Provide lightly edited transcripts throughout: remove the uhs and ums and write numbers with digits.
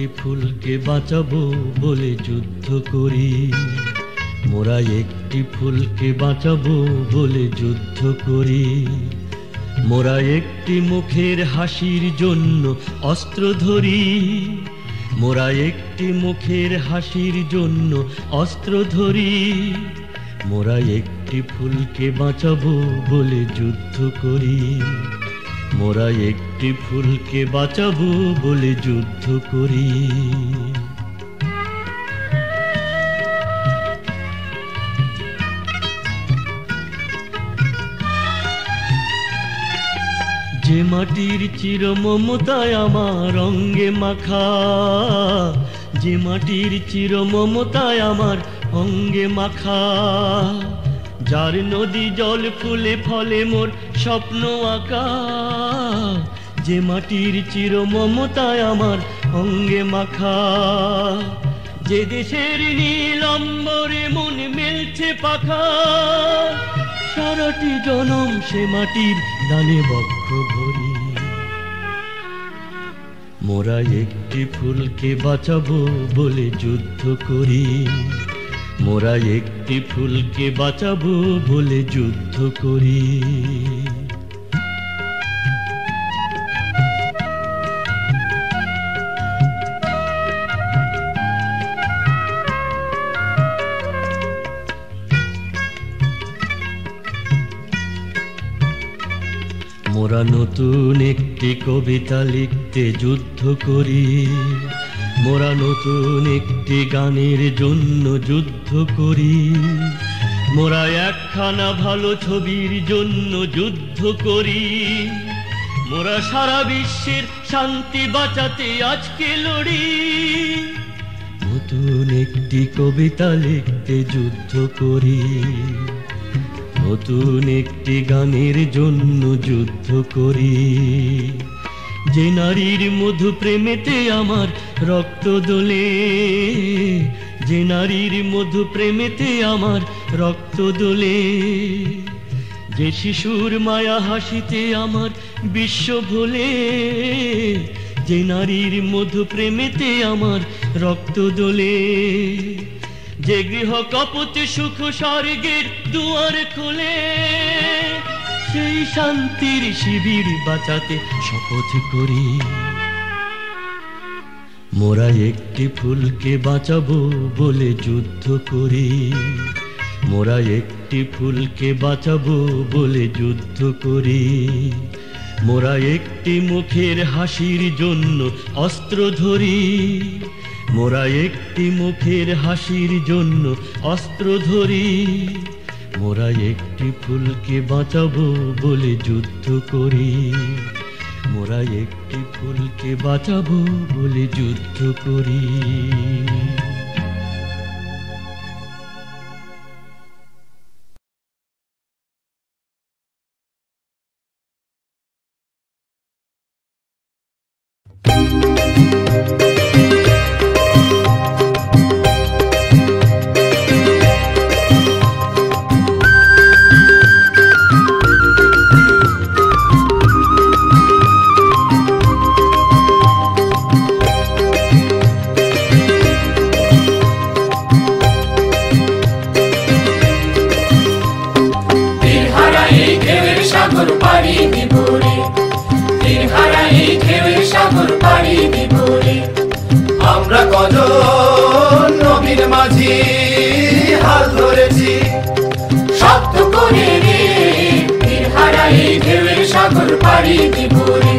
একটি ফুলকে বাঁচাবো বলে যুদ্ধ করি, মোরা একটি ফুলকে বাঁচাবো বলে যুদ্ধ করি। মোরা একটি মুখের হাসির জন্য অস্ত্র ধরি, মোরা একটি মুখের হাসির জন্য অস্ত্র ধরি। মোরা একটি ফুলকে বাঁচাবো বলে যুদ্ধ করি, মোরা একটি ফুলকে বাঁচাবো বলে যুদ্ধ করি। যে মাটির চির মমতায় আমার অঙ্গে মাখা, যে মাটির চির মমতায় আমার অঙ্গে মাখা, যার নদী জল ফুলে ফলে মোর স্বপ্ন আঁকা। যে মাটির চির মমতায় আমার অঙ্গে মাখা, যে দেশের নীল অম্বরে মন মেলছে পাখা, সারাটি জনম সে মাটির দানে বক্ষ ভরি। মোরা একটি ফুলকে বাঁচাবো বলে যুদ্ধ করি, মোরা একটি ফুলকে বাঁচাবো বলে যুদ্ধ করি। মোরা নতুন একটি কবিতা লিখতে যুদ্ধ করি, মোরা নতুন একটি গানের জন্য যুদ্ধ করি। মোরা একখানা ভালো ছবির জন্য যুদ্ধ করি। মোরা সারা বিশ্বের শান্তি বাঁচাতে আজকে লড়ি। নতুন একটি কবিতা লিখতে যুদ্ধ করি, নতুন একটি গানের জন্য যুদ্ধ করি। যে নারীর মধু প্রেমেতে আমার রক্ত দোলে, যে নারীর মধু প্রেমেতে আমার রক্ত দোলে, যে শিশুর মায়া হাসিতে আমার বিশ্ব ভোলে, যে নারীর মধু প্রেমেতে আমার রক্ত দোলে, যে গৃহ কপতে সুখ স্বর্গের দুয়ার খোলে, সেই শান্তির শিবির বাঁচাতে শপথ করি। মোরা একটি ফুলকে বাঁচাবো বলে যুদ্ধ করি, মোরা একটি ফুলকে বাঁচাবো বলে যুদ্ধ করি। মোরা একটি মুখের হাসির জন্য অস্ত্র ধরি, মোরা একটি মুখের হাসির জন্য অস্ত্র ধরি। মোরা একটি ফুলকে বাঁচাবো বলে যুদ্ধ করি, মোরা একটি ফুলকে বাঁচাবো বলে যুদ্ধ করি। আমরা কজন নবীর মাঝি হাল ধরেছি শব্দ করে রে, তীর হারাই ঢেউয়ের সাগর পাড়ি দিব রে,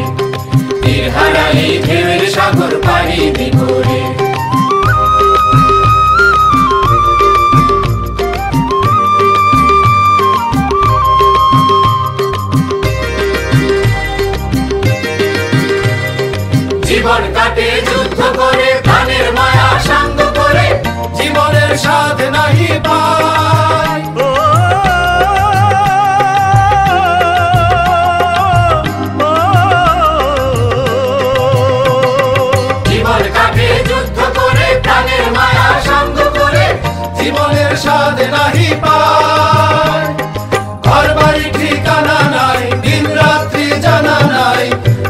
তীর হারাই ঢেউয়ের সাগর পাড়ি দিব রে। জীবন কাটে যুদ্ধ করে, প্রাণের মায়া সাঙ্গ করে, জীবনের স্বাদ নাহি পায়। জীবন কাটে যুদ্ধ করে, প্রাণের মায়া সাঙ্গ করে, জীবনের স্বাদ নাহি পায়। ঘর বাড়ি ঠিকানা নাই, দিন রাত্রি জানা নাই,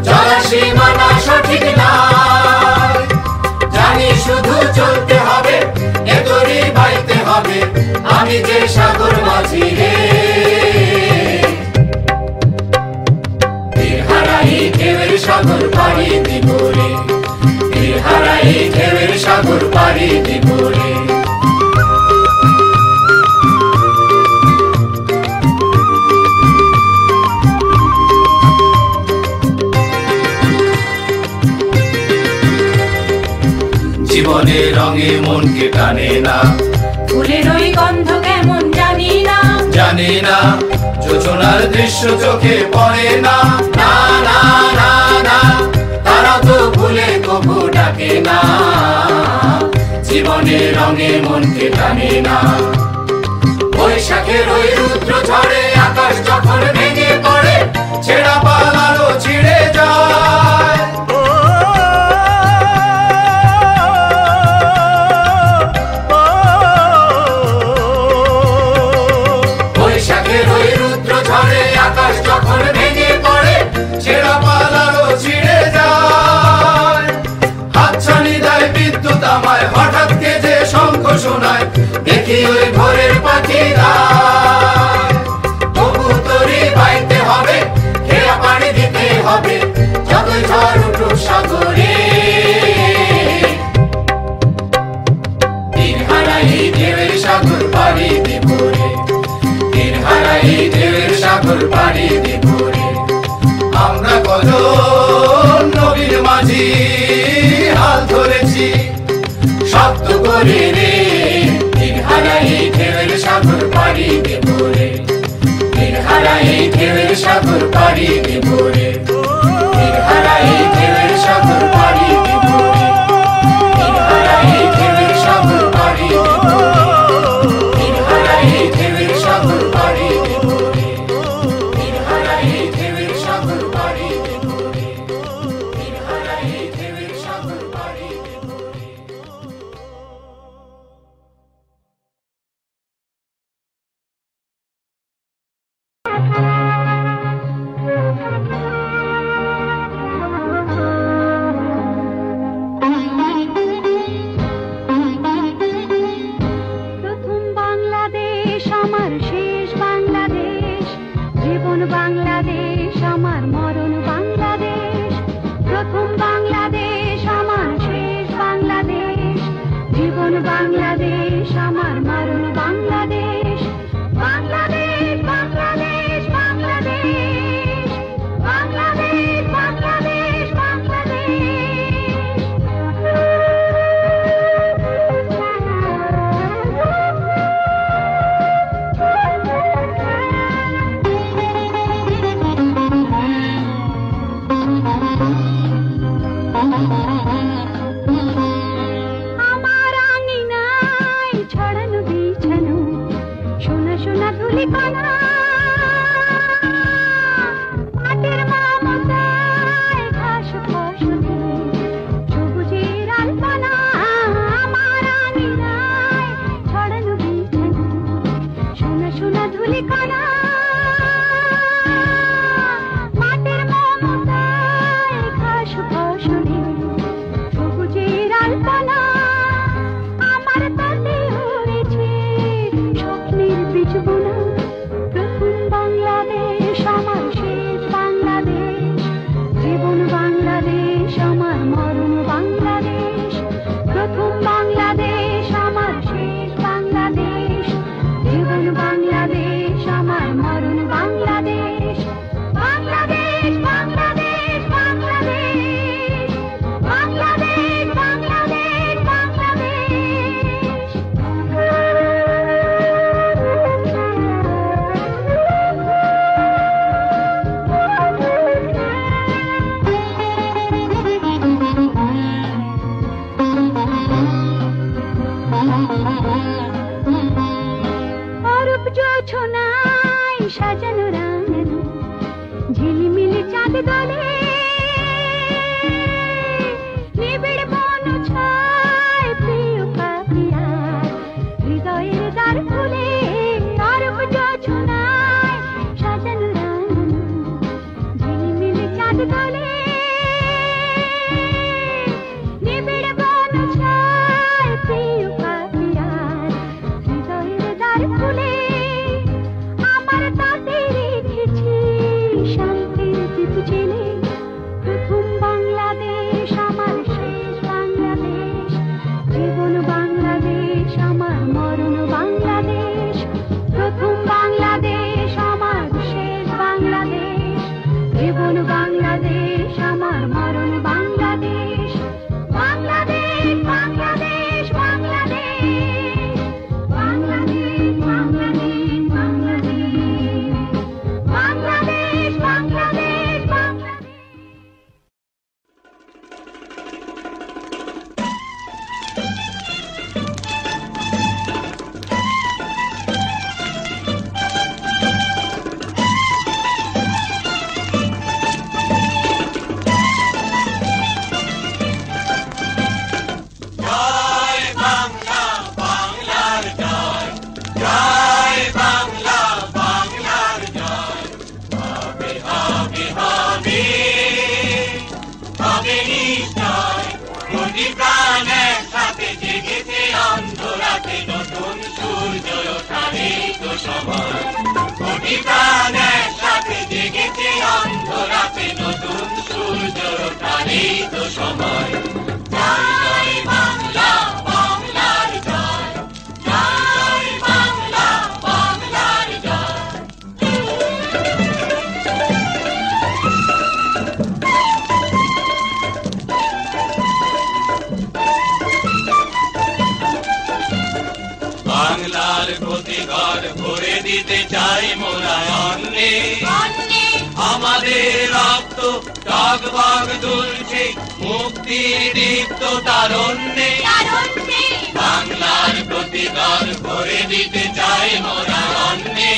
জলাশীমানা সঠিক নাই। আমি যে সাগর মাঝি রে তীর হারাই ঢেউয়ের সাগর পাড়ি দিব রে তীর হারাই ঢেউয়ের সাগর পাড়ি দিব রে জীবনের রঙে মনকে টানে না ফুলের ওই গন্ধ কেমন জানি না জানি না যোজনার দৃশ্য চোখে পড়ে না না না না না তারা তো ভুলে কবু ডাকে না জীবনের রঙে মনকে টানে না বৈশাখের ওই রুদ্র ঝড়ে আকাশ যখন ভেঙে পড়ে ছেঁড়া পালালো ছিঁড়ে যায় বৈশাখের ওই রুদ্র ঝড়ে আকাশ যখন ভেঙে পড়ে ছেঁড়া পালালো ছিঁড়ে যায় হাতছানি দেয় বিদ্যুৎ আমায় হঠাৎ কে যে শঙ্খ শোনায় দেখি ওই ভোরের পাখিরা কবুতরি বাইতে হবে খেয়া পানি দিতে হবে যতই ঝড় উঠুক সাগরে তীর হারাই ঢেউয়ের সাগর পাড়ি দিব রে তীর হারাই ঢেউয়ের সাগর পাড়ি দিব রে আমরা কজন নবীর মাঝি হাল ধরেছি শব্দ করে রে তীর হারাই ঢেউয়ের সাগর পাড়ি দিব রে তীর হারাই ঢেউয়ের সাগর পাড়ি দিব রে তীর হারাই ঢেউয়ের সাগর পাড়ি দিব রে তীর হারাই ঢেউয়ের সাগর পাড়ি দিব রে তীর হারাই ঢেউয়ের সাগর পাড়ি দিব রে তীর হারাই ঢেউয়ের সাগর পাড়ি দিব রে তীর হারাই ঢেউয়ের সাগর পাড়ি দিব রে প্রথম বাংলাদেশ আমার শেষ বাংলাদেশ জীবন বাংলাদেশ আমার মরণ বাংলাদেশ প্রথম বাংলাদেশ আমার শেষ বাংলাদেশ জীবন বাংলাদেশ আমার মরণ বাংলাদেশ বাংলাদেশ বাংলাদেশ বাংলাদেশ বাংলাদেশ বাংলাদেশ আমার আঙিনায় ছড়ানো বিছানো সোনা সোনা ধুলিকণা মাটির মমতায় ঘাস ফসলে সবুজের আলপনা আমার আঙিনায় ছড়ানো বিছানো সোনা সোনা ধুলিকণা মাটির মমতায় ঘাস ফসলে সবুজের আলপনা আমার তাতে হয়েছে স্বপ্নের বীজ বোনা প্রথম বাংলাদেশ আমার শেষ বাংলাদেশ জীবন বাংলাদেশ আমার মরণ বাংলাদেশ প্রথম বাংলাদেশ আমার শেষ বাংলাদেশ জীবন বাংলাদেশ আমার মরণ বাংলাদেশ বাংলাদেশ বাংলাদেশ বাংলাদেশ বাংলাদেশ বাংলাদেশ অরূপ জোছনায় সাজানো রাঙানো ঝিলিমিলি চাঁদ দলে নিবিড় বন ছায় প্রিয় পাপিয়া হৃদয়ের দ্বার খুলে অরূপ জোছনায় সাজানো রাঙানো ঝিলিমিলি চাঁদ দলে নিবিড় বন ছায় প্রিয় পাপিয়া হৃদয়ের দ্বার নতুন সূর্য ওঠারই তো সময়। কোটি প্রাণ একসাথে জেগেছে অন্ধরাতে, নতুন সূর্য ওঠারই তো সময়। জয় জয় বাংলা, বাংলার জয়, জয় বাংলা, বাংলার জয়। বাংলার প্রতি ঘর ভরে দিতে চাই মোরা অন্নে, আমাদের রক্ত টগবগ দুলছে মুক্তির দীপ্ত তারণ্যে। বাংলার প্রতি ঘর ভরে দিতে চাই মোরা অন্নে,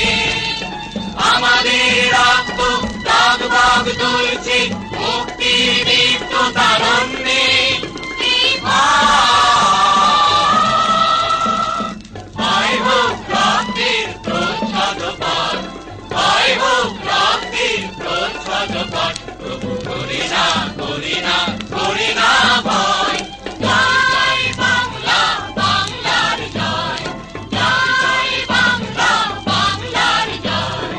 আমাদের রক্ত টগবগ দুলছে মুক্তির দীপ্ত তারণ্যে। প্রভু করি না, করি না, করি না ভয়। জয় বাংলা, বাংলার জয়, জয় বাংলা, বাংলার জয়।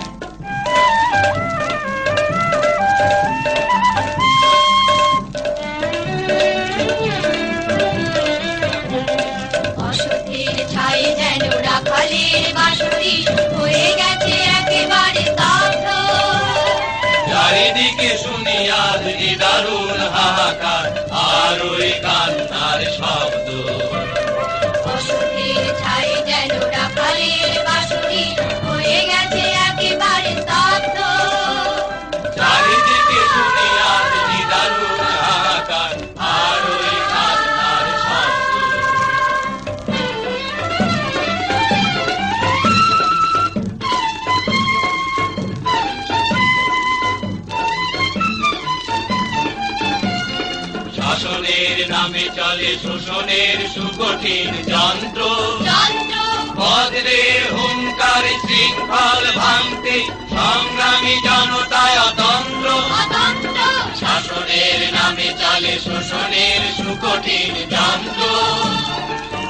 অসতের ছায়ে যেন রাখালের বাঁশরি হয়ে গেছে একেবারে স্তব্ধ। চারিদিকে শুনি আজ দারুণ হাহাকার, আর ওই কান্নার শব্দ। অসতের ছায়ে যেন রাখালের বাঁশরি হয়ে গেছে একেবারে স্তব্ধ। চারিদিকে শুনি আজ দারুণ হাহাকার, আর ওই কান্নার শব্দ। শাসনের নামে চলে শোষণের সুকঠিন যন্ত্র, বজ্রের হুঙ্কার শৃঙ্খল ভাঙতে সংগ্রামী জনতায় অতন্ত্র। শাসনের নামে চলে শোষণের সুকঠিন যন্ত্র,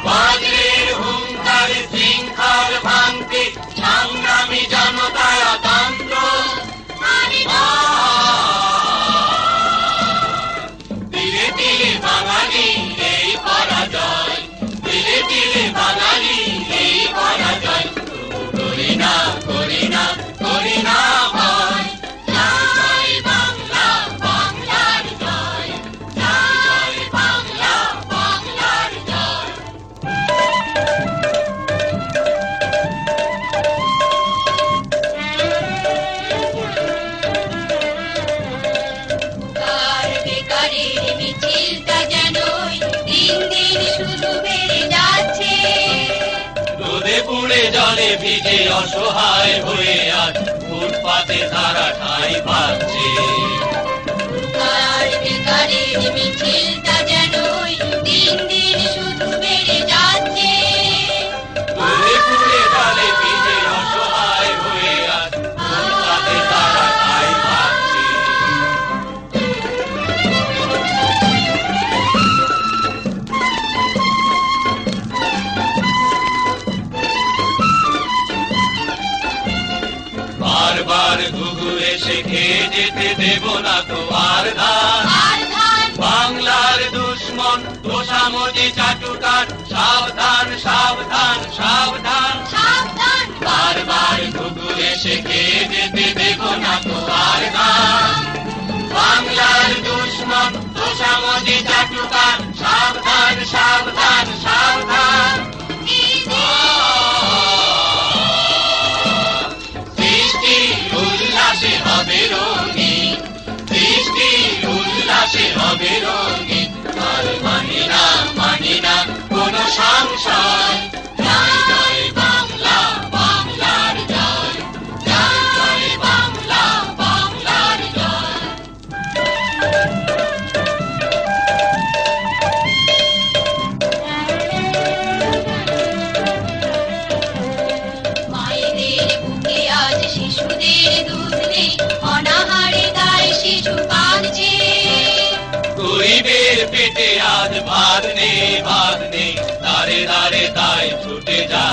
বজ্রের হুঙ্কার শৃঙ্খল ভাঙতে সংগ্রামী জনতায় অতন্ত্র। দিলে দিলে বাঙালি এই পরাজয়, দিলে দিলে বাঙালি এই পরাজয়। করি না, করি না, করি না ভয়। জয় বাংলা, বাংলার জয়, জয় বাংলা, বাংলার জয়। বেকারের মিছিলটা যেন দিন দিন শুধু বেড়ে যাচ্ছে। রোদে পুড়ে জলে ভিজে অসহায় হয়ে আজ ফুটপাতে তারা ঠাঁই পাচ্ছে। বেকারের মিছিলটা যেন দিন দিন শুধু বেড়ে যাচ্ছে। রোদে পুড়ে জলে ভিজে অসহায় হয়ে আজ ফুটপাতে তারা ঠাঁই পাচ্ছে। বারবার ঘুঘু এসে খেয়ে যেতে দেব না তো আর ধান। বাংলার দুশ্মন তোষামজি চাটুকার, সাবধান, সাবধান, সাবধান। বারবার ঘুঘু এসে খেয়ে যেতে দেব না তো আর ধান। বাংলার দুশ্মন তোষামজি চাটুকার, সাবধান, সাবধান, সাবধান। উল্লাসে হবে রঙিন, সৃষ্টি উল্লাসে হবে রঙিন। আর মানি না, মানি না কোনো সংশয়। জয় জয় বাংলা, বাংলার জয়, জয় জয় বাংলা, বাংলার জয়। মায়েদের বুকে আজ শিশুদের দুধ নেই, অনাহারে গায়ে শিশু কাঁদছে। গরিবের পেটে আজ ভাত নেই, ভাত নেই, দাঁড়ে দাঁড়ে তাই ছুটে যায়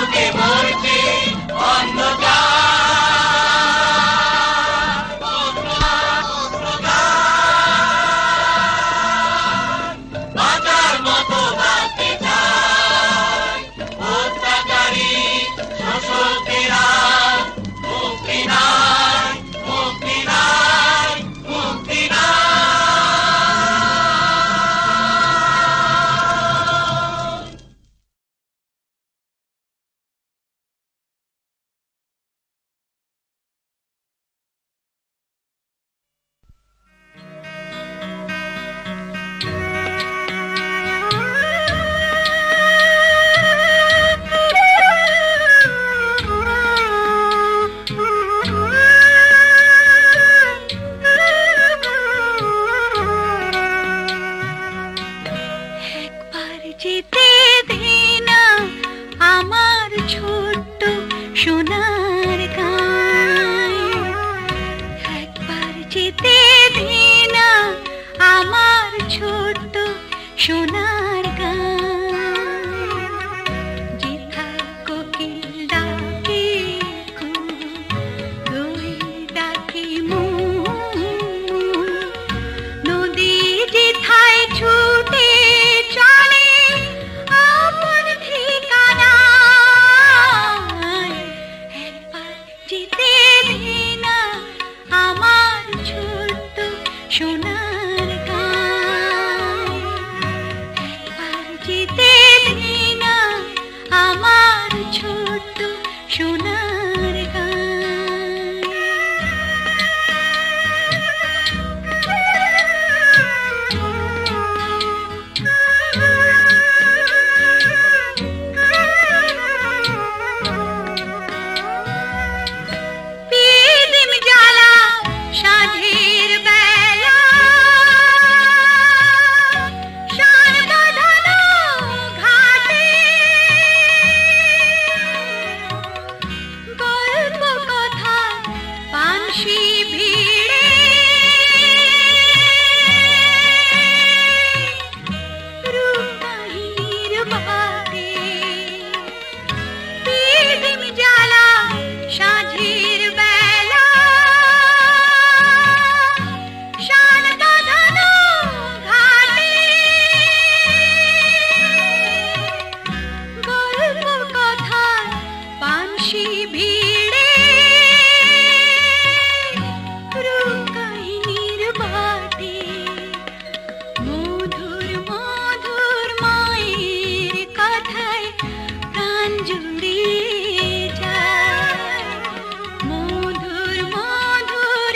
বুকে মরছে অন্ধকার বাঁচার মতো বাঁচতে চাই অত্যাচারী শোষকেরা মুক্তি নাই মুক্তি নাই মুক্তি নাই একবার যেতে দে না আমার ছোট্ট সোনার গাঁয়ে, একবার যেতে দে না আমার ছোট্ট সোনার গাঁয়ে, যেথায় কোকিল ডাকে কু, দোয়েল ডাকে মু, নদী যেথায় ছুটে চলে আপন ঠিকানায়, একবার যেতে দে না আমার ছোট্ট সোনার গাঁয়ে, একবার যেতে দে না আমার ছোট্ট সোনার পিদিম জ্বালা সাঁঝের বেলা, শান বাঁধানো ঘাটে, গল্প কথা পানসি ভিড়ে, রূপকাহিনীর বাটে, পিদিম জ্বালা সাঁঝের বেলা, শান বাঁধানো ঘাটে, গল্প কথা পানসি ভিড়ে, রূপকাহিনীর বাটে, মধুর মধুর মায়ের কথায় প্রাণ জুড়িয়ে যায়, মধুর মধুর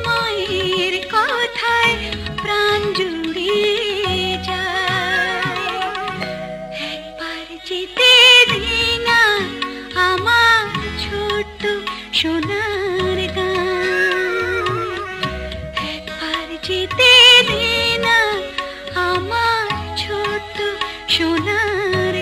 মায়ের কথায় প্রাণ জুড়িয়ে যায়, একবার যেতে দে না আমার ছোট্ট সোনার গাঁয়ে, একবার যেতে দে না আমার ছোট্ট সোনার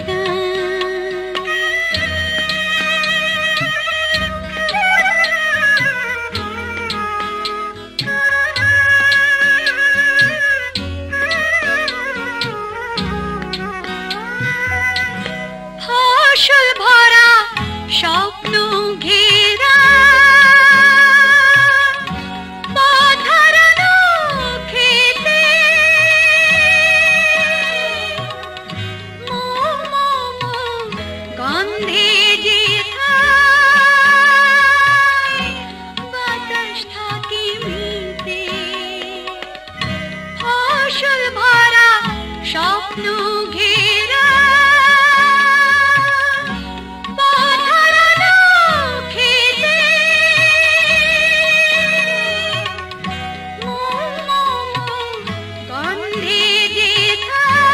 ফসল ভরা স্বপ্ন ঘেরা, পথহারানো খেতে, গন্ধে যেথায় বাতাস থাকে মিতে, ফসল ভরা স্বপ্ন ঘেরা, পথহারানো খেতে, গন্ধে যেথায়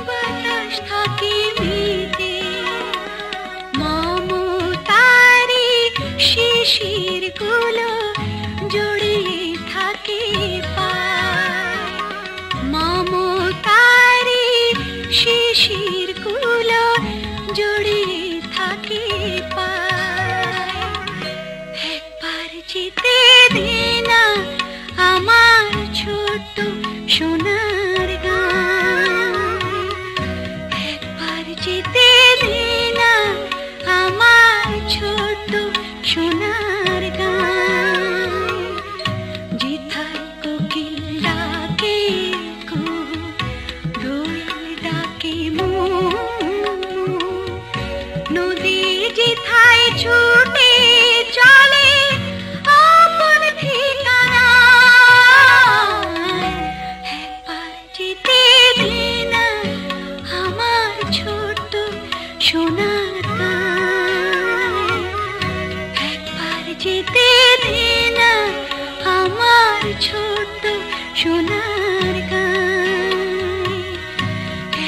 বাতাস থাকে মিতে, মমতারি শিশির গুলো জড়িয়ে থাকে পায়, মমতারি শিশির গুলো জড়িয়ে থাকে পায়, একবার যেতে দে না আমার ছোট্ট সোনার গাঁয়ে, একবার যেতে যেতে দে না আমার ছোট্ট সোনার গাঁয়ে,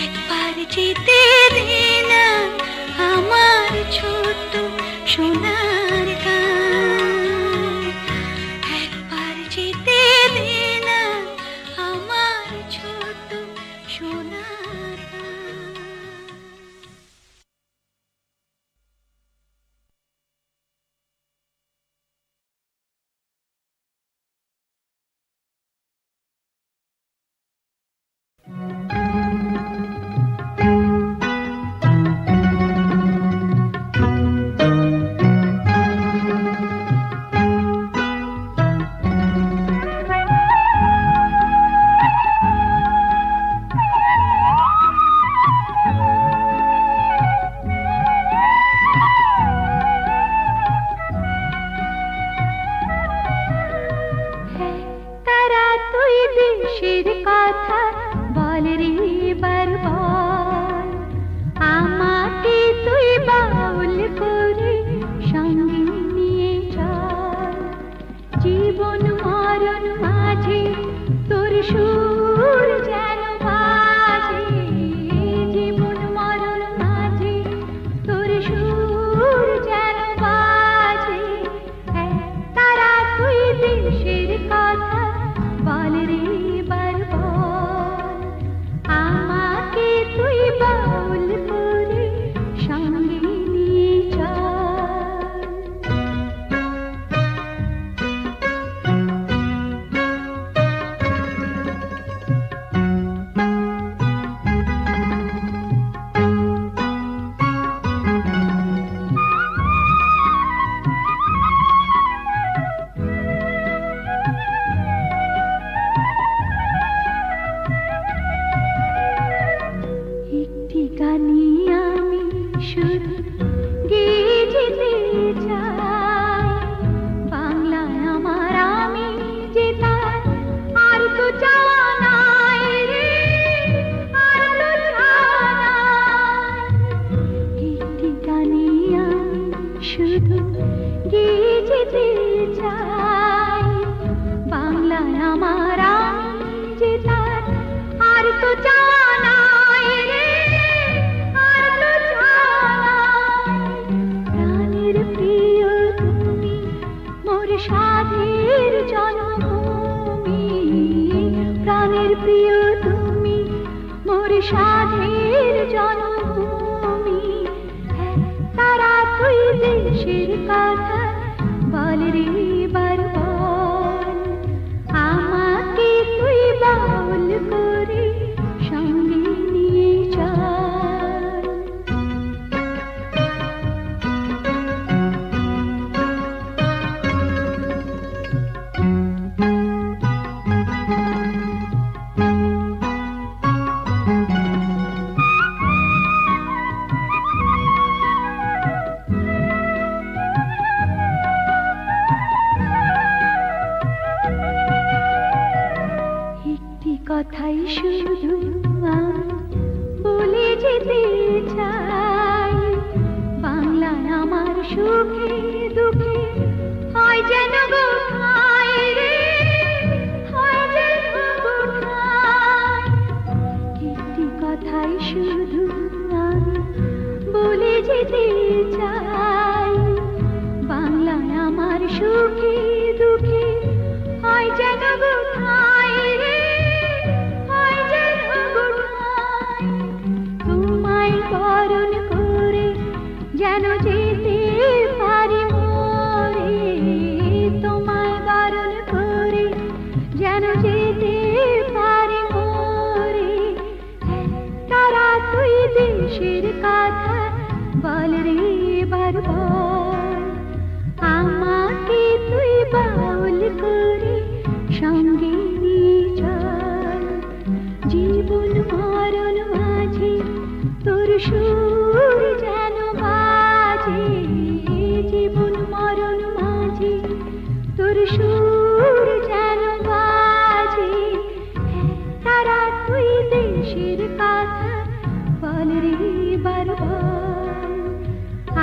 একবার যেতে দে না আমার ছোট্ট সোনার গাঁয়ে, একবার যেতে দে না আমার ছোট্ট সোনার গাঁয়ে। তারা তুই দেশের কথা বল রে বার বল, আমাকে তুই বাউল করে সঙ্গে নিয়ে চল। জীবন মরণ মাঝে তোর সুর যেন বাজে, জীবন মরণ মাঝে তোর সুর যেন বাজে। তারা তুই দেশের কথা বল রে বার বল, আমাকে তুই বাউল করে সঙ্গে নিয়ে চল। একটি গানে আমি শুধু গেয়ে যেতে চাই, বাংলায় আমার আমি যে তার আর তো চাওয়া নাই রে, আর তো চাওয়া নাই। একটি গানে আমি শুধু গেয়ে যেতে চাই, বাংলায় আমার আমি যে তার আর তো চাওয়া নাই রে, আর তো চাওয়া নাই। প্রাণের প্রিয় তুমি মোর সাধের জন্মভূমি, প্রাণের প্রিয় তুমি মোর সাধের জন্মভূমি। তারা তুই দেশের কথা বল রে বার বল, আমাকে তুই বাউল করে সঙ্গে নিয়ে চল। একটি কথাই শুধু আমি বলে যেতে চাই, বাংলায় আমার সুখে দুঃখে হয় যেন গো ঠাঁই রে, হয় যেন গো ঠাঁই। একটি কথাই শুধু আমি বলে যেতে চাই, বাংলায় আমার সুখে দুঃখে হয় যেন গো ঠাঁই রে, হয় যেন গো ঠাঁই। তোমায় বরণ করে যেন যেতে পারি মোরে, তোমায় বরণ করে যেন যেতে পারি মোরে। তারা তুই দেশের কথা বল রে বার বল, আমাকে তুই বাউল করে সঙ্গে নিয়ে চল। জীবন মরণ মাঝে তোর সুর যেন বাজে, জীবন মরণ মাঝে তোর সুর যেন বাজে। তারা তুই দেশের কথা বল রে বার বল,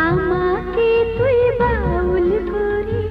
আমাকে তুই বাউল করে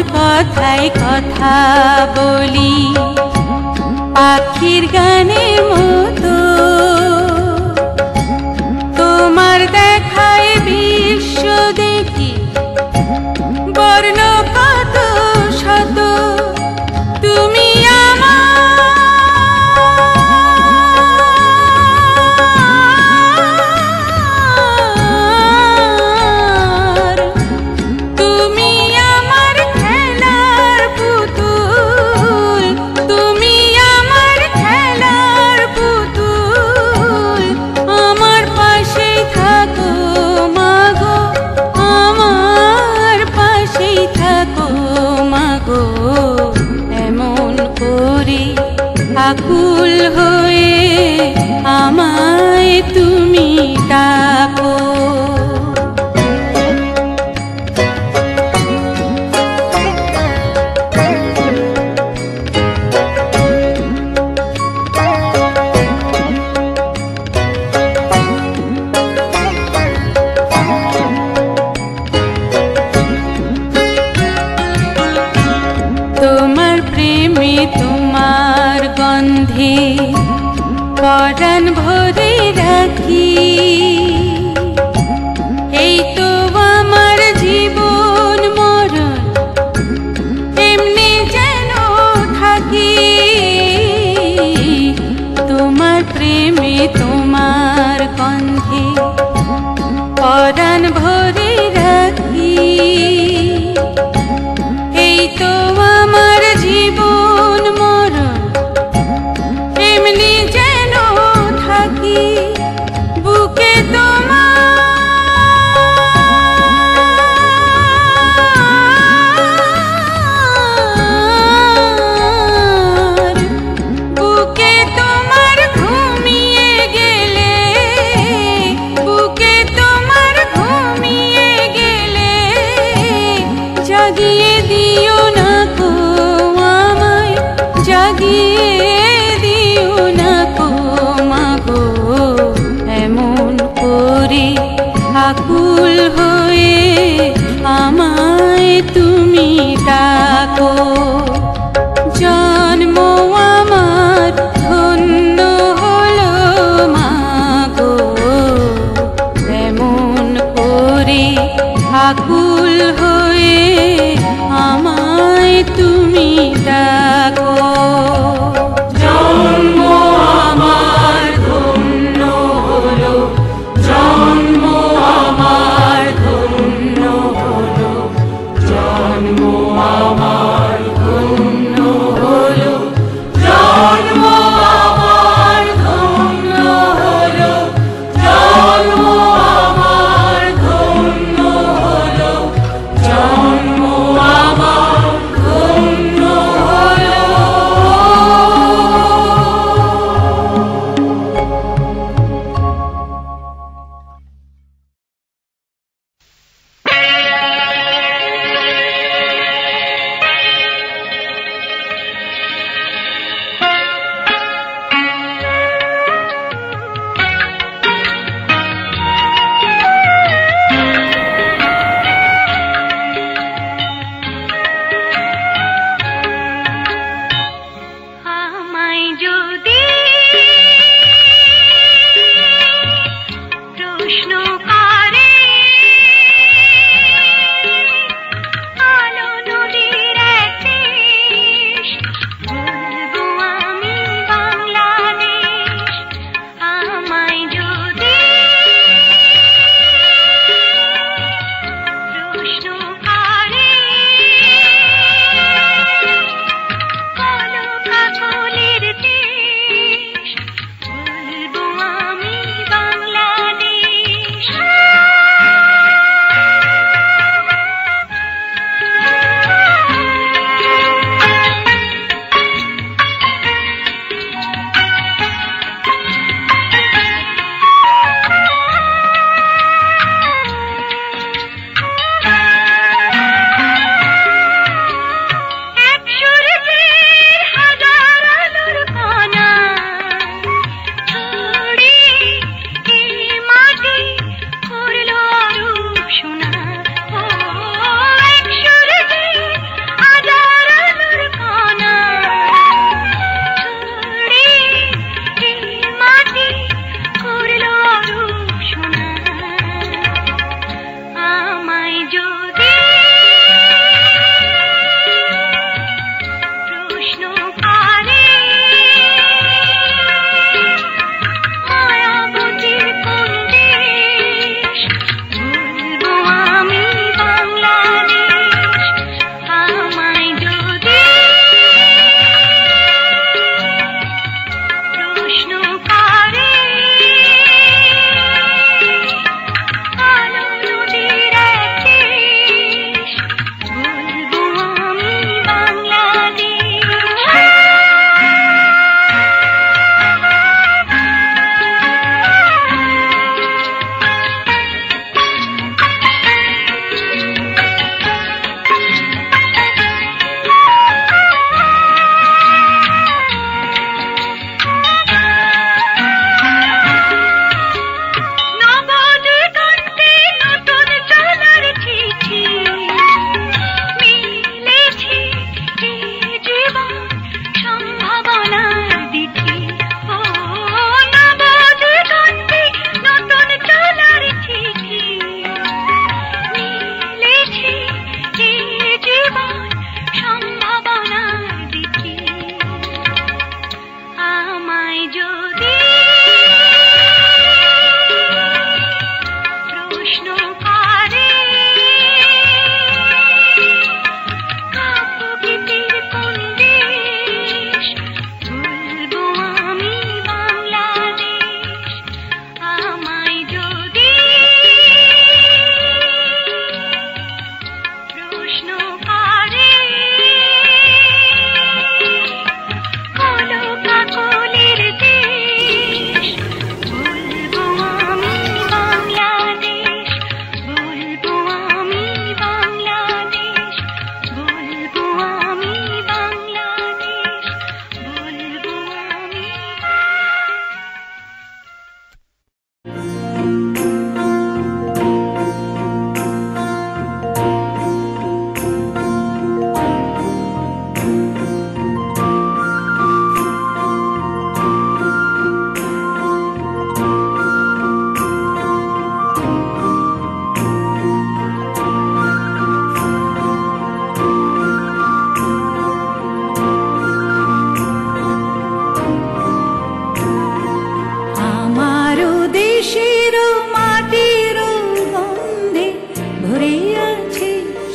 কথায় কথা বলি পাখির গানের মতো, তোমার দেখায় বিশ্ব দেখি বর্ণ কত শত, তুমি আমার খেলার পুতুল, তুমি আমার খেলার পুতুল, আমার পাশেই থাকো মাগো, আমার পাশেই থাকো মাগো, এমন করে আকুল হয়ে আমায় তুমি ডাকো। তোমার প্রেমে তোমার গন্ধে পরাণ ভরে রাখি, এই তো আমার জীবন মরণ এমনি যেন থাকি, তোমার প্রেমে তোমার গন্ধে পরাণ ভরে রাখি, এই তো আমার জীবন মরণ এমনি যেন থাকি, বুকে তোমার, বুকে তোমার ঘুমিয়ে গেলে, বুকে তোমার ঘুমিয়ে গেলে জাগিয়ে দিও না কো আমায়, জাগিয়ে দিও না কো মাগো, এমন করে আকুল হয়ে আমায় তুমি ডাকো। জন্ম আমার ধন্য হলো মাগো, এমন করে আকুল হয়ে আমায় তুমি ডাকো। জন্ম আমার ধন্য হলো, জন্ম আমার ধন্য হলো, জন্ম আমার ধন্য হলো, জন্ম আমার ধন্য হলো, জন্ম আমার ধন্য হলো, জন্ম আমার ধন্য হলো।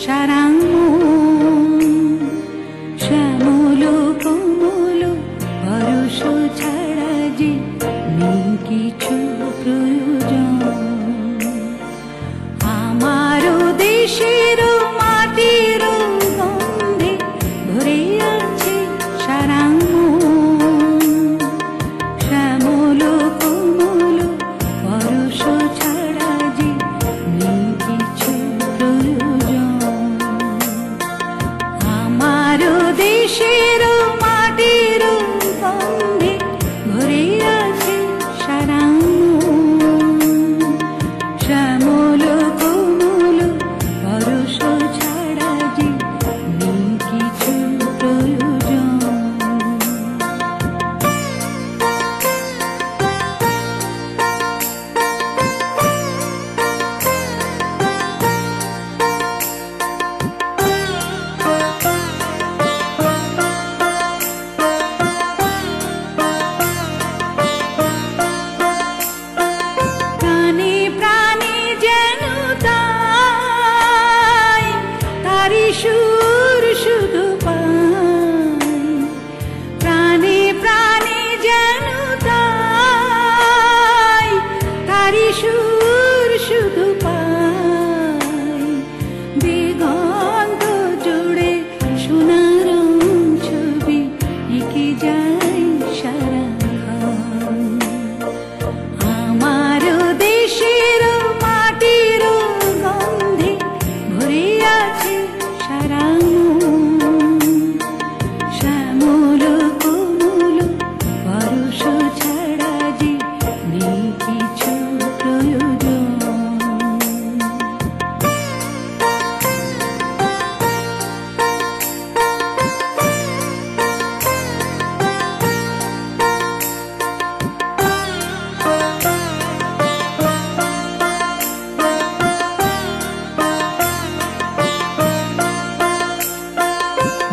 সারাঙ্গ শ্যামল কোমল পরশ ছাড়া যে নেই কিছু প্রয়োজন আমার দেশের মাটির গন্ধে ভরে আছে সারাঙ্গ শ্যামল কোমল পরশ ছাড়া যে নেই কিছু প্রয়োজন আমার দেশের মাটির গন্ধে ভরে আছে সারাঙ্গ শ্যামল কোমল পরশ ছাড়া যে নেই কিছু প্রয়োজন প্রাণে প্রাণে যেন তাই তারি সুর শুধু পাই প্রাণে প্রাণে যেন তাই তারি সুর শুধু পাই দিগন্ত জুড়ে সোনার ছবি এঁকে যায় সারাক্ষণ আমার দেশের মাটির গন্ধে ভরে আছে সারাঙ্গ শ্যামল কোমল পরশ ছাড়া যে নেই কিছু প্রয়োজন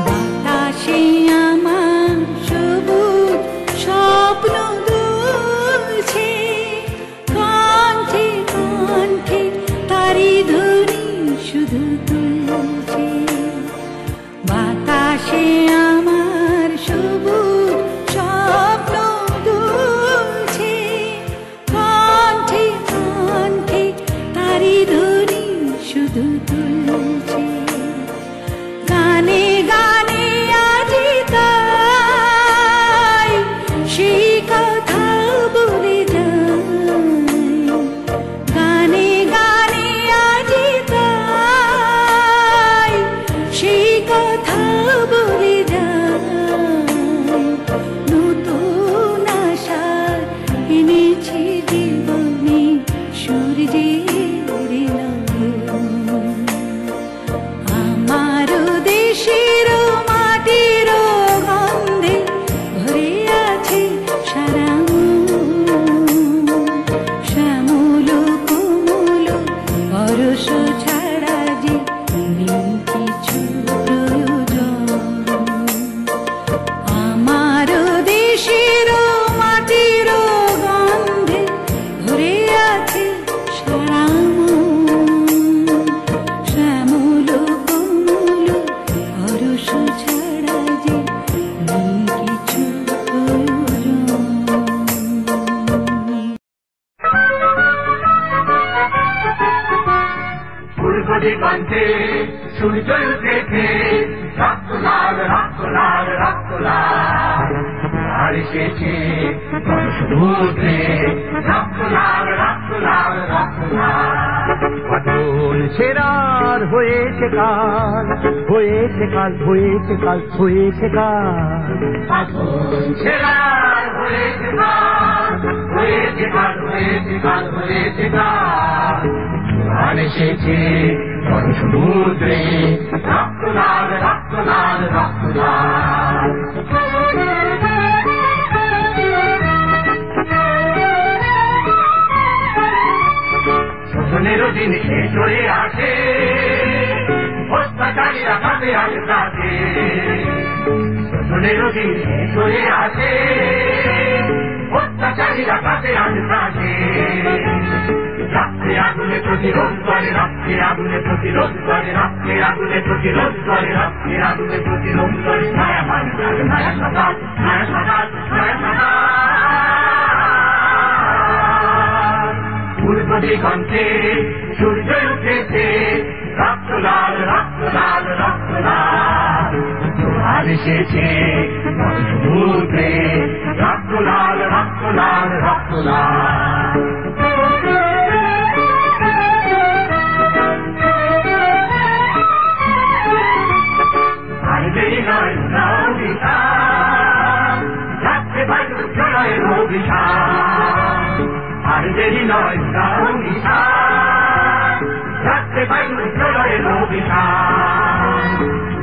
বাতাসে আমার সবুজ স্বপ্ন দুলছে কণ্ঠে কণ্ঠে তারি ধ্বনি শুধু তুলছে বাতাসে আমার সবুজ স্বপ্ন দুলছে কণ্ঠে কণ্ঠে তারি ধ্বনি শুধু তুলছে গানে গানে আজি তাই সেই কথা বলে যাই গানে গানে আজি তাই সেই কথা বলে যাই নতুন আশার এনেছি জীবনে সূর্যের আলো আমার দেশের মাটির গন্ধে ভরে আছে সারাঙ্গ শ্যামল কোমল পরশ ছাড়া যে নেই কিছু প্রয়োজন আমার দেশের মাটির গন্ধে ভরে আছে সারাঙ্গ শ্যামল কোমল পরশ ছাড়া যে নেই কিছু প্রয়োজন পূর্ব দিগন্তে সূর্য উঠেছে রক্ত লাল রক্ত লাল রক্ত লাল আর এসেছে সমুদ্রে রক্ত লাল রক্ত লাল রক্ত লাল পাগল ছেড়ার হয়েছে কাল হয়েছে কাল হয়েছে কাল হয়েছে কাল আগুন ছেড়ার হয়েছে কাল হয়েছে কাল হয়েছে কাল হয়েছে কাল আর এসেছে সমুদ্রে রক্ত লাল রক্ত লাল রক্ত লাল শোষণেরও দিন শেষ হয়ে আসে অত্যাচারীরা কাছে আসে কাছে শোষণেরও দিন শেষ হয়ে আসে অত্যাচারীরা কাছে আসে কাছে রক্তে আগুনে প্রতিরোধ করে, রক্তে আগুনে প্রতিরোধ করে, রক্তে আগুনে প্রতিরোধ করে, রক্তে আগুনে প্রতিরোধ করে। নয়া বাংলার নয়া সকাল, নয়া সকাল, নয়া সকাল। পূর্ব দিগন্তে সূর্য উঠেছে, রক্ত লাল, রক্ত লাল, রক্ত লাল। জোয়ার এসেছে সমুদ্রে, রক্ত লাল, রক্ত লাল, রক্ত লাল। আর দেরি নয় অভিযান, যাচ্ছে বায়ু প্রলয়ের অভিযান। আর দেরি নয় অভিযান, যাচ্ছে বায়ু প্রলয়ের অভিযান।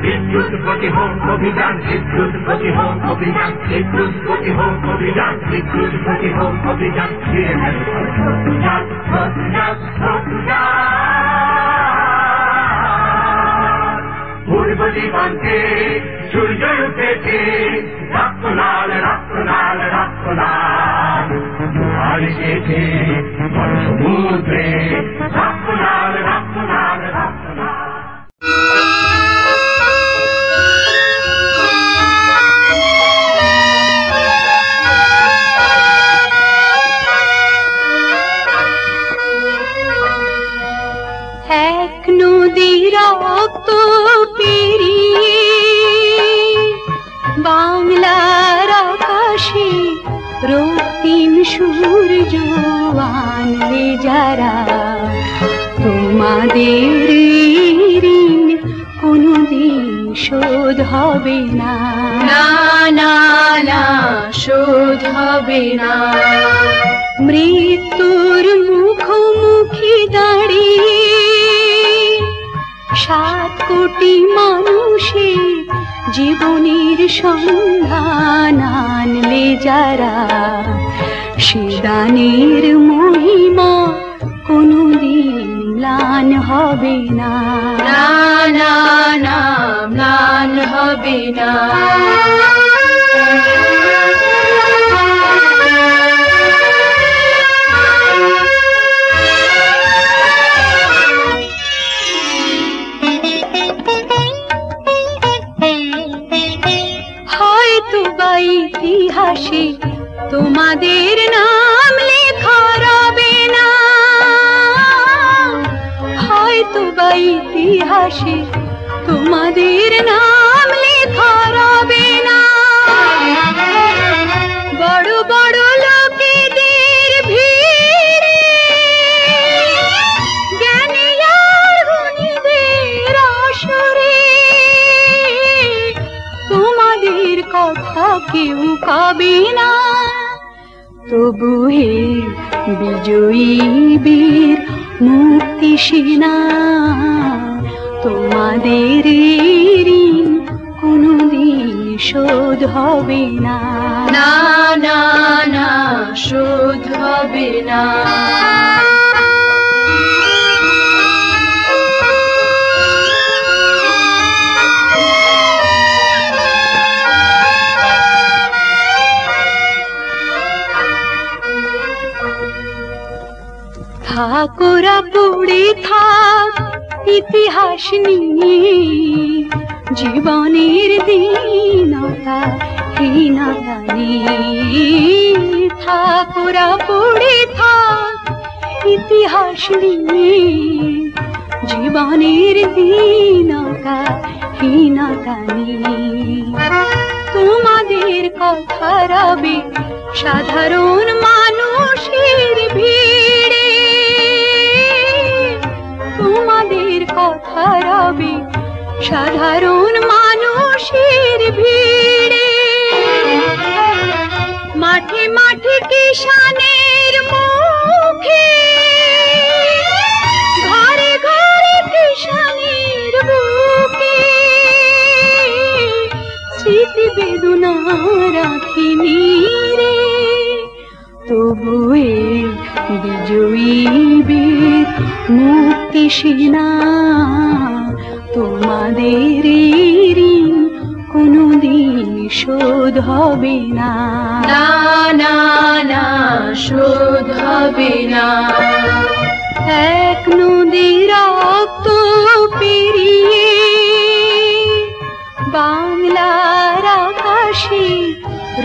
বিদ্যুৎ প্রতিহোম অভিযান, বিদ্যুৎ প্রতিহোম অভিযান, বিদ্যুৎ প্রতিহোম অভিযান, বিদ্যুৎ প্রতিহোম অভিযান। ফিরে গেল শত্রুজাত, শত্রুজাত, শত্রুজাত। পূর্ব দিগন্তে সূর্য উঠেছে, রক্ত লাল, রক্ত লাল, রক্ত লাল। জোয়ার এসেছে সমুদ্রে, রক্ত লাল, রক্ত লাল, রক্ত লাল। এক নদী রক্ত পেরিয়ে বাংলার আকাশে রক্তিম সূর্য আনলে যারা, তোমাদের ঋণ কোনদিন শোধ হবে না, না না না শোধ হবে না। মৃত্যুর মুখোমুখি দাঁড়িয়ে 7 কোটি মানুষের জীবনের সন্ধান আনলে যারা, সে দানের মহিমা কোনদিন ম্লান হবে না, না না না ম্লান হবে না। ইতিহাসে তোমাদের নাম লেখা রবে না, হয়তো বা ইতিহাসে তোমাদের নাম লেখা রবে না। বড় বড় লোকেদের ভিড়ে জ্ঞানী আর গুণীদের আসরে তোমাদের কথা কেউ কবে না। তবু হে বিজয়ী বীর মুক্তি সেনা, তোমাদের ঋণ কোনদিন শোধ হবে না, না না না শোধ হবে না। থাকোরা পড়ে থাক ইতিহাস নিয়ে, জীবনের দীনতা হীনতা নিয়ে। থাকোরা পড়ে থাক ইতিহাস নিয়ে, জীবনের দীনতা হীনতা নিয়ে। তোমাদের কথা রবে সাধারণ মানুষের ভিড়ে, তোমাদের কথা রবে সাধারণ মানুষের ভিড়ে। মাঠে মাঠে কিষানের মুখে, ঘরে ঘরে কিষানের বুকে স্মৃতি বেদনা রাখিনি রে। তবু বিজয়ী বীর মুক্তি সেনা, তোমাদের ঋণ কোনদিন শোধ হবে না, না না না শোধ হবে না। এক নদী রক্ত পেরিয়ে বাংলার আকাশে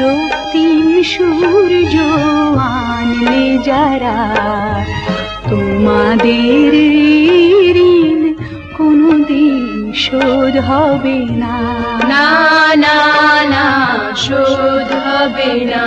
রক্তিম সূর্য আনলে যারা, তোমাদের ঋণ কোনদিন শোধ হবে না, না না না শোধ হবে না।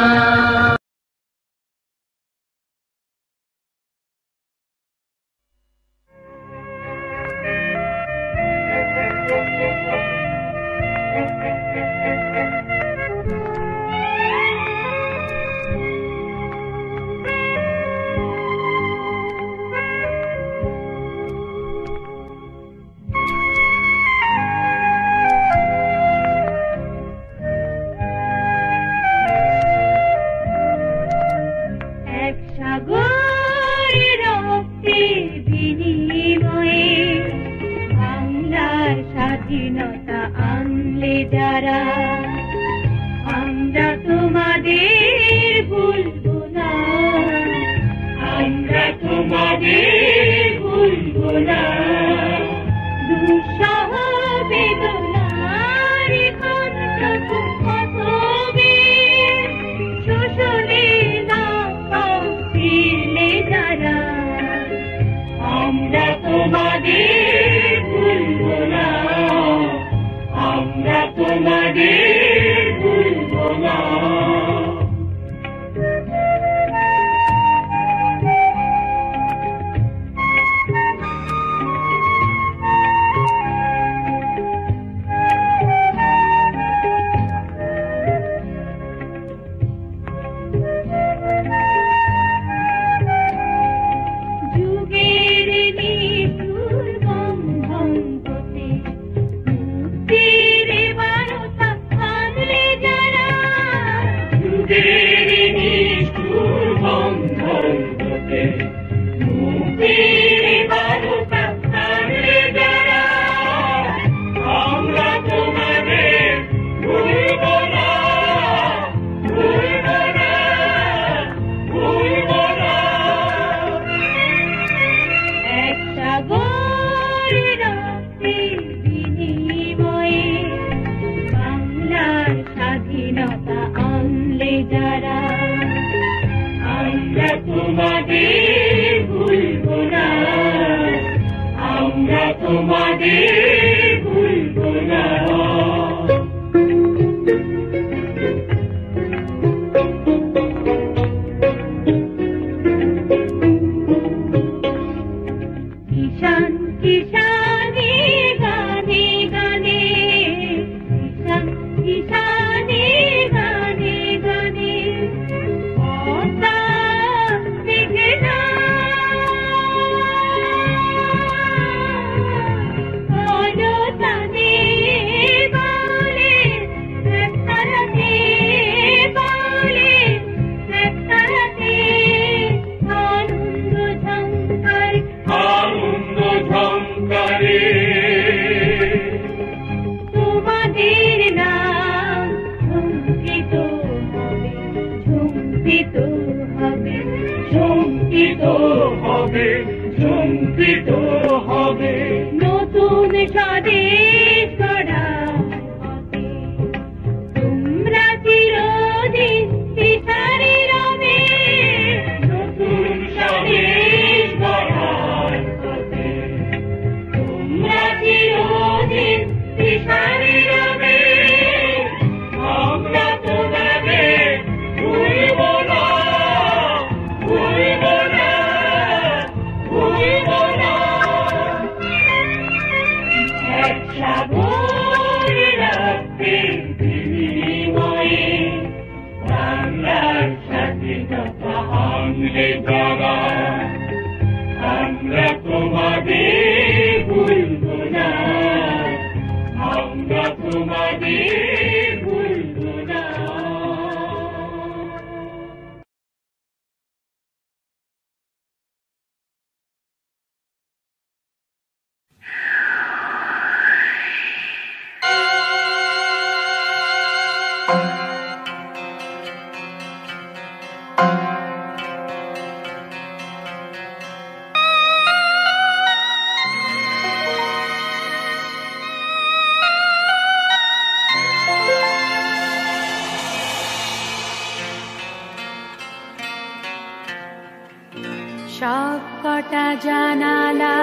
জানালা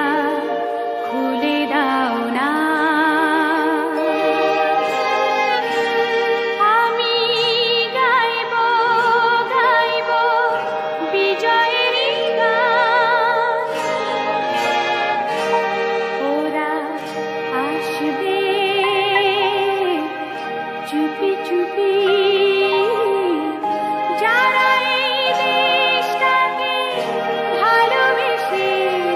খুলে দাও না, আমি গাইব গাইব বিজয়ের গান। ওরা আসবে চুপি চুপি, যারা এই দেশটাকে ভালোবেসে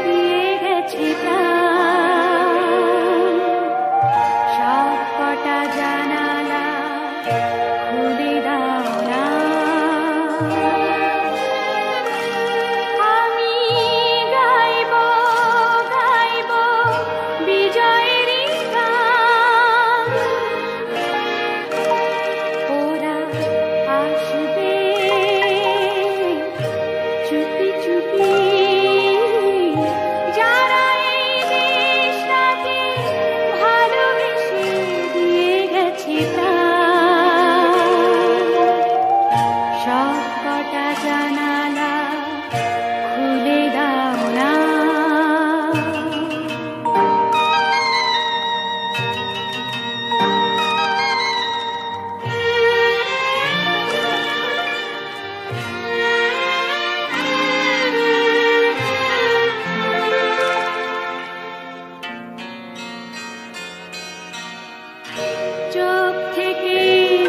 দিয়ে গেছে প্রাণ। সব কটা জানালা খুলে দাও না, আমি গাইব গাইব বিজয়ের গান। ওরা আসবে চুপি চুপি, যারা এই দেশটাকে ভালোবেসে দিয়ে গেছে প্রাণ। সব কটা জানালা খুলে দাও না। চোখ থেকে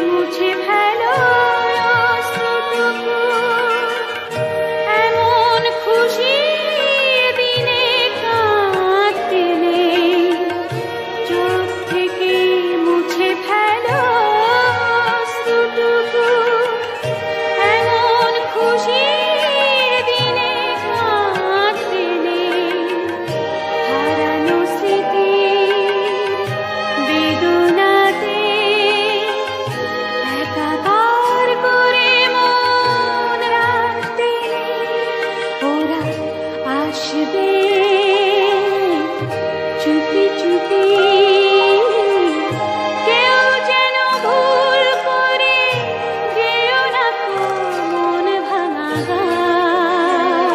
মুছে ফেলো অশ্রুটুকু, এমন খুশি দিনে কাঁদতে নেই। চোখ থেকে মুছে ফেলো অশ্রুটুকু, এমন খুশি দিনে কাঁদতে নেই। হারানো স্মৃতির বেদনাতে একাকার করে মন রাখতে নেই। ওরা আসবে চুপি চুপি, কেউ যেন ভুল করে গেও না কো মন ভাঙা গান।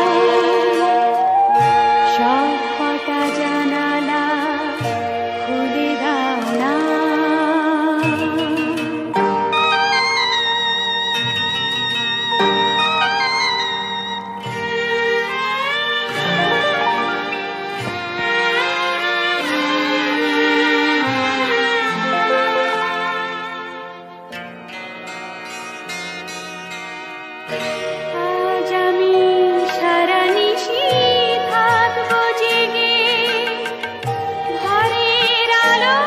সব কটা জানালা খুলে দাও না, আজ আমি সারা নিশি থাকবো জেগে, ঘরের আলো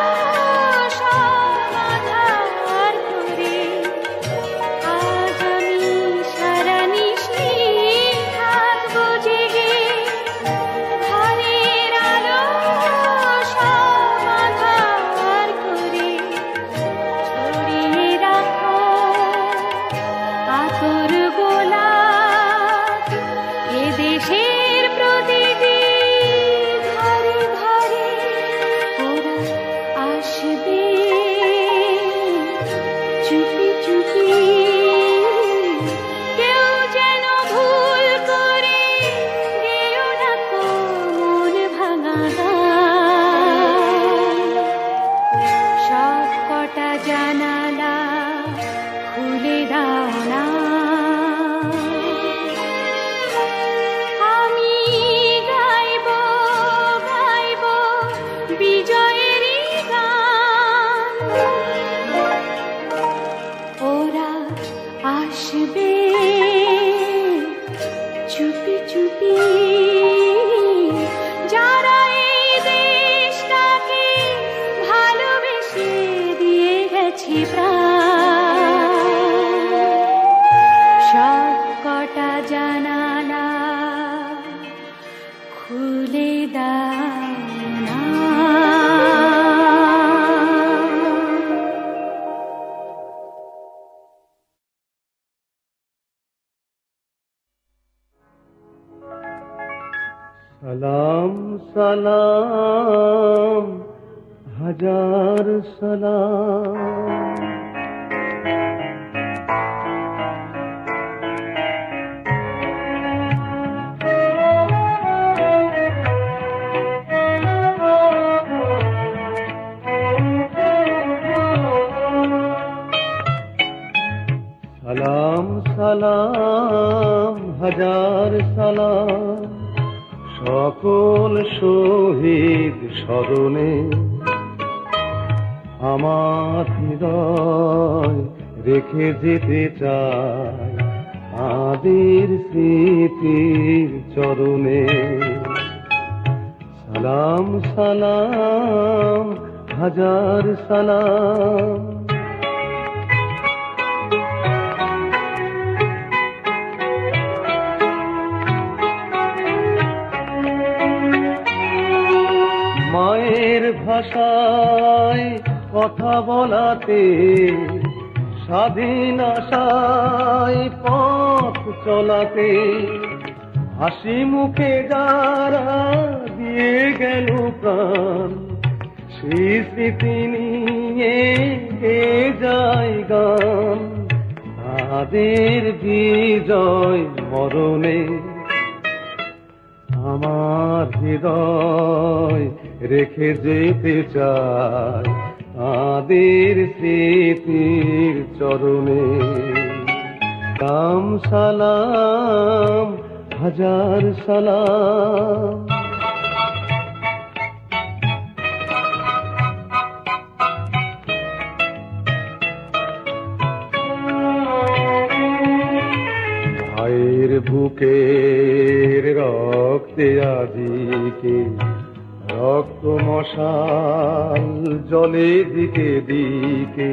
সব আঁধার করে। আজ আমি সারা নিশি থাকবো জেগে, ঘরের আলো সব আঁধার করে। ছড়িয়ে রাখো আতর গোলাপ এ দেশের প্রতিটি ঘরে ঘরে। ওরা আসবে চুপি চুপি, কেউ যেন ভুল করে গেও না কো মন ভাঙা গান। সব কটা জানালা খুলে দাও না, আমি গাইব গাইব বিজয়ের গান। ওরা আসবে চুপি চুপি, যারা এই দেশটাকে ভালোবেসে দিয়ে গেছে প্রাণ। সব কটা জানালা খুলে দাও না। সালাম সালাম হাজার সালাম, সালাম সালাম হাজার সালাম সকল শহীদ স্মরণে আমার হৃদয় রেখে যেতে চাই আদির স্মৃতির চরণে। সালাম সালাম হাজার সালাম। মায়ের ভাষায় কথা বলাতে স্বাধীন আশায় পথ চলাতে হাসি মুখে যারা দিয়ে গেল প্রাণ সেই স্মৃতি নিয়ে গে যায় গান তাদের বিজয় মরণে। আমার হৃদয় রেখে যেতে চাই তাদের স্মৃতির চরণে। সালাম সালাম হাজার সালাম। ভাইয়ের বুকের রক্তে আজিকে রক্ত মশাল জলে দিকে দিকে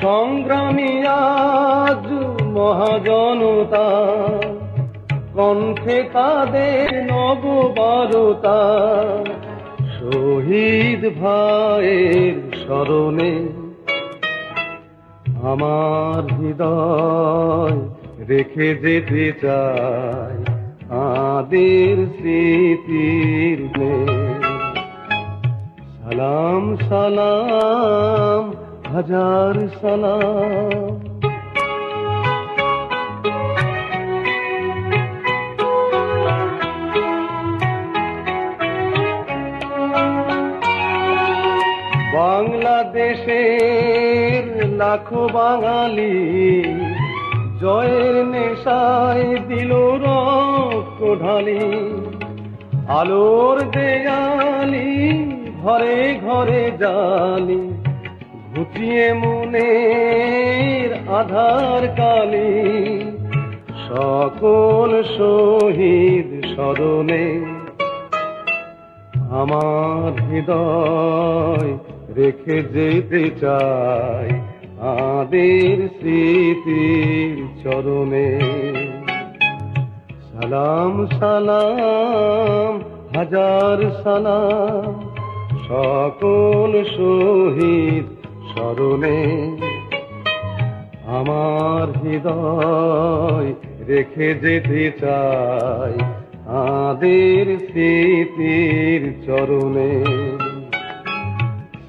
সংগ্রামী আজ মহাজনতা কণ্ঠে তাদের নববারতা শহীদ ভাইয়ের স্মরণে। আমার হৃদয় রেখে যেতে চাই আদের স্মৃতির সালাম সালাম হাজার সালাম। বাংলাদেশের লাখো বাঙালি জয়ের নেশায় দিল রক্ত ঢালি আলোর দেয়ালি ঘরে ঘরে জালি ঘুচিয়ে মনের আধার কালি সকল শহীদ স্মরণে। আমার হৃদয় রেখে যেতে চাই আদের স্মৃতির চরণে। সালাম সালাম হাজার সালাম সকল শহীদ স্মরণে। আমার হৃদয় রেখে যেতে চাই আদের স্মৃতির চরণে।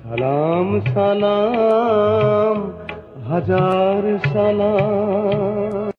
সালাম সালাম হাজার সালাম।